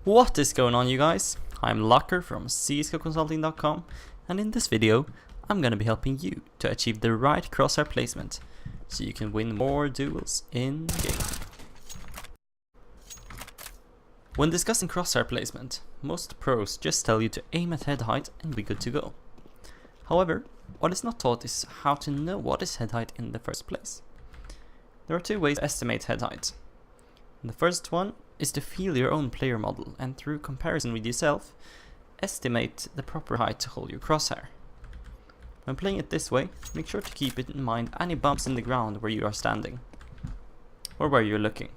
What is going on, you guys? I'm Locker from csgoconsulting.com, and in this video I'm gonna be helping you to achieve the right crosshair placement so you can win more duels in game. When discussing crosshair placement, most pros just tell you to aim at head height and be good to go. However, what is not taught is how to know what is head height in the first place. There are two ways to estimate head height. The first one is to feel your own player model and through comparison with yourself, estimate the proper height to hold your crosshair. When playing it this way, make sure to keep in mind any bumps in the ground where you are standing, or where you're looking.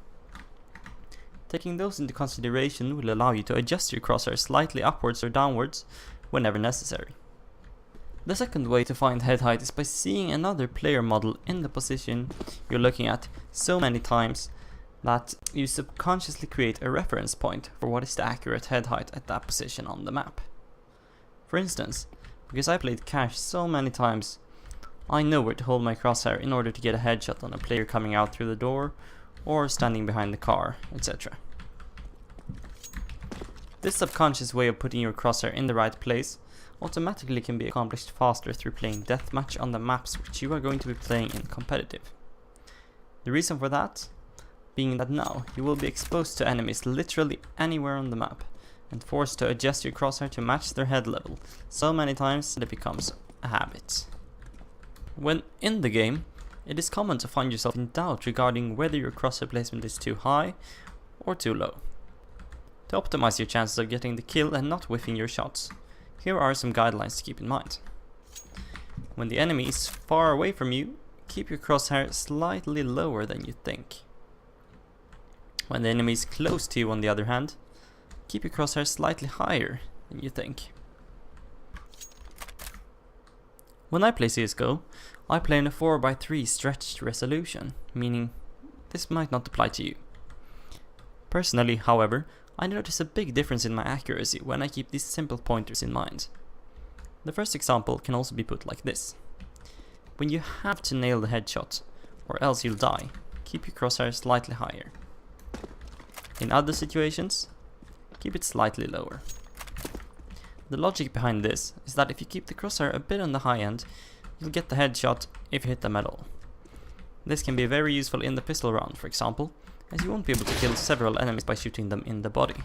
Taking those into consideration will allow you to adjust your crosshair slightly upwards or downwards whenever necessary. The second way to find head height is by seeing another player model in the position you're looking at so many times that you subconsciously create a reference point for what is the accurate head height at that position on the map. For instance, because I played Cash so many times, I know where to hold my crosshair in order to get a headshot on a player coming out through the door or standing behind the car, etc. This subconscious way of putting your crosshair in the right place automatically can be accomplished faster through playing deathmatch on the maps which you are going to be playing in competitive. The reason for that being that now you will be exposed to enemies literally anywhere on the map and forced to adjust your crosshair to match their head level so many times that it becomes a habit. When in the game, it is common to find yourself in doubt regarding whether your crosshair placement is too high or too low. To optimize your chances of getting the kill and not whiffing your shots, here are some guidelines to keep in mind. When the enemy is far away from you, keep your crosshair slightly lower than you think. When the enemy is close to you, on the other hand, keep your crosshair slightly higher than you think. When I play CSGO, I play in a 4x3 stretched resolution, meaning this might not apply to you. Personally, however, I notice a big difference in my accuracy when I keep these simple pointers in mind. The first example can also be put like this. When you have to nail the headshot, or else you'll die, keep your crosshair slightly higher. In other situations, keep it slightly lower. The logic behind this is that if you keep the crosshair a bit on the high end, you'll get the headshot if you hit them at all. This can be very useful in the pistol round, for example, as you won't be able to kill several enemies by shooting them in the body.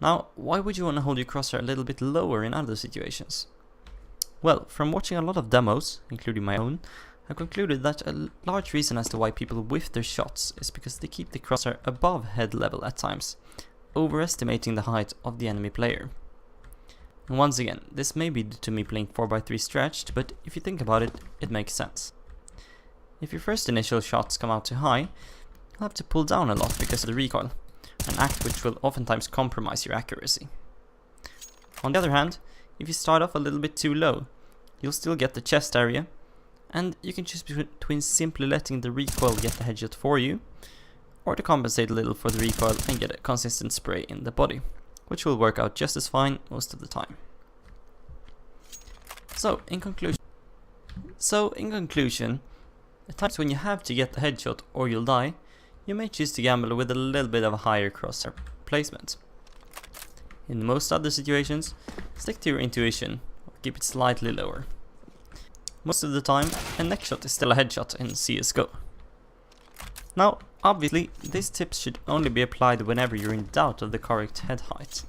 Now, why would you want to hold your crosshair a little bit lower in other situations? Well, from watching a lot of demos, including my own, I concluded that a large reason as to why people whiff their shots is because they keep the crosshair above head level at times, overestimating the height of the enemy player. And once again, this may be due to me playing 4x3 stretched, but if you think about it, it makes sense. If your first initial shots come out too high, you'll have to pull down a lot because of the recoil, an act which will oftentimes compromise your accuracy. On the other hand, if you start off a little bit too low, you'll still get the chest area, and you can choose between simply letting the recoil get the headshot for you, or to compensate a little for the recoil and get a consistent spray in the body, which will work out just as fine most of the time. So in conclusion, at times when you have to get the headshot or you'll die, you may choose to gamble with a little bit of a higher crosshair placement. In most other situations, stick to your intuition or keep it slightly lower. Most of the time, a neck shot is still a headshot in CSGO. Now, obviously, these tips should only be applied whenever you're in doubt of the correct head height.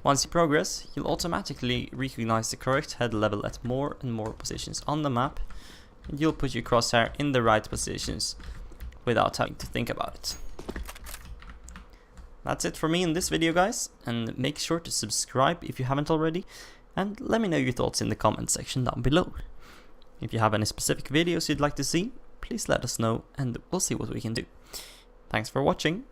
Once you progress, you'll automatically recognize the correct head level at more and more positions on the map, and you'll put your crosshair in the right positions without having to think about it. That's it for me in this video, guys, and make sure to subscribe if you haven't already, and let me know your thoughts in the comment section down below. If you have any specific videos you'd like to see, please let us know and we'll see what we can do. Thanks for watching.